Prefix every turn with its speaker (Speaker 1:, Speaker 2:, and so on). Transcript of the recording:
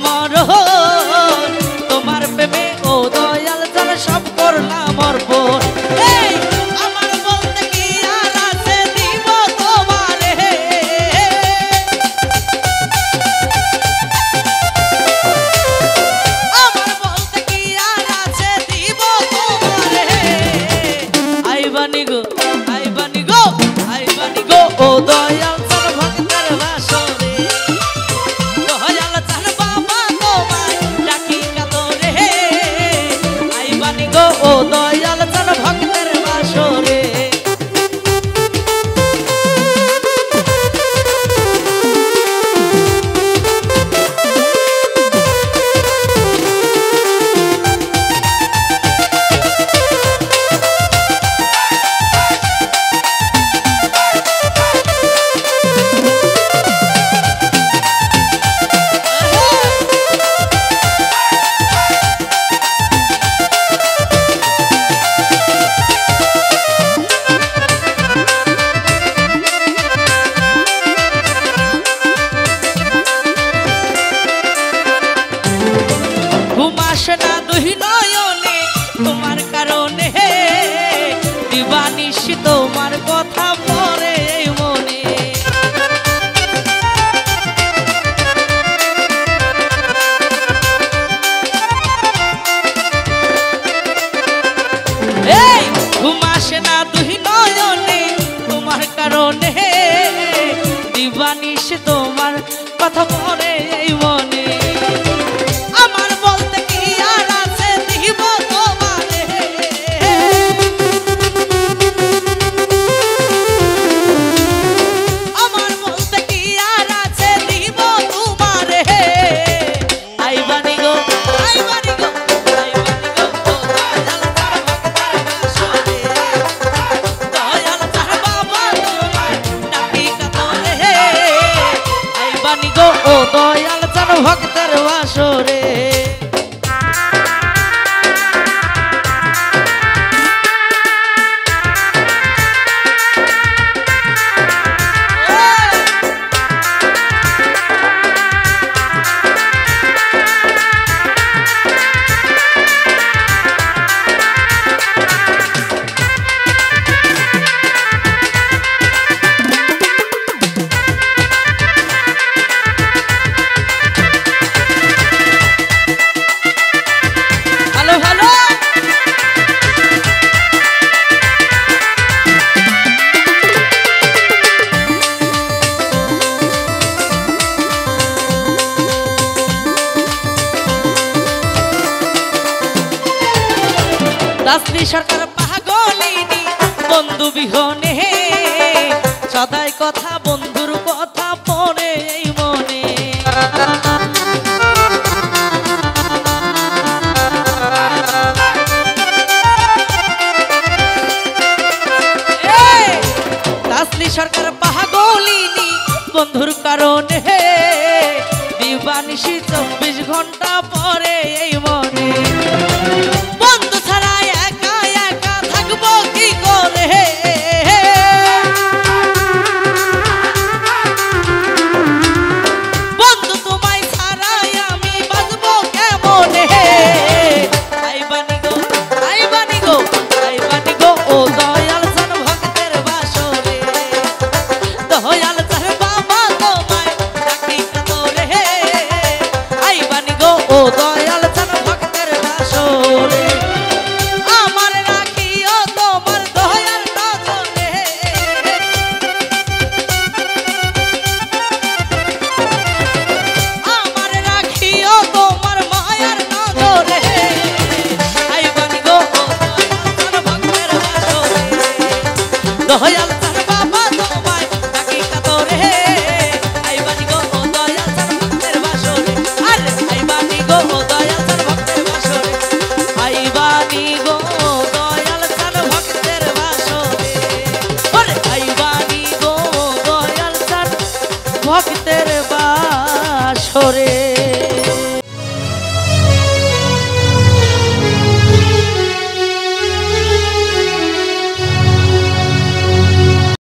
Speaker 1: মরণ তোমার প্রেমে ও দয়াল জান সব করলাম অর্পণ। এই আমার বলতে কি আর আছে দিব তোমারে, আমার বলতে কি আর আছে দিব তোমারে। আইবানি গো আইবানি গো আইবানি গো ও দয়াল জান ভক্তের বাসরে, দয়াল জান বাবা তোমায় ডাকি কাতরে। আইবানি গো ও দয়াল জান ভক্তের বাসরে। ঘুমাসে না দুই নয়নে তোমার কারণে, দিবানিশি তোমার কথা পড়ে মনে। এই ঘুমাসে না দুই নয়নে তোমার কারণে, দিবানিশি তোমার কথা পড়ে মনে। আমার বলতে কি আর আছে দিব তোমারে, আমার বলতে কি আর আছে দিব তোমারে। আইবানি গো আইবানি গো আইবানি গো দয়াল জান ভক্তের বাসরে, দয়াল জান বাবা তোমায় ডাকি কাতরে। আইবানি গো ও দয়াল জান ভক্তের বাসরে। দাসরি সরকার পাগলিনী বন্ধু বিহনে, সদাই কথা বন্ধুর কথা পড়ে মনে। দাসরি সরকার পাগলিনী বন্ধুর কারণে, দিবানিশি 24 ঘন্টা পরে এই মনে। বন্ধু ছাড়া একা একা থাকবো কি করে, বন্ধু তোমায় ছাড়াই আমি বাঁচবো কেমনে। আইবানি গো আইবানি গো আইবানি গো ও দয়াল জান ভক্তের বাসরে, দয়াল জান বাবা তোমায় ডাকি কাতরে। আইবানি গো ও দয়াল জান ভক্তের বাসরে। আমার রাখিও তোমার দয়ার নজরে, আমার রাখিও তোমার মায়ার নজরে। আইবানি গো ও দয়াল জান ভক্তের বাসরে, দয়াল জান বাবা তোমায় ডাকি কাতরে। আইবানি গো ও দয়াল জান ভক্তের বাসরে, আরে আইবানি গো ও দয়াল জান ভক্তের বাসরে। আইবানি গো দয়াল জান ভক্তের বাসরে, আরে আইবানি গো দয়াল জান ভক্তের বাসরে।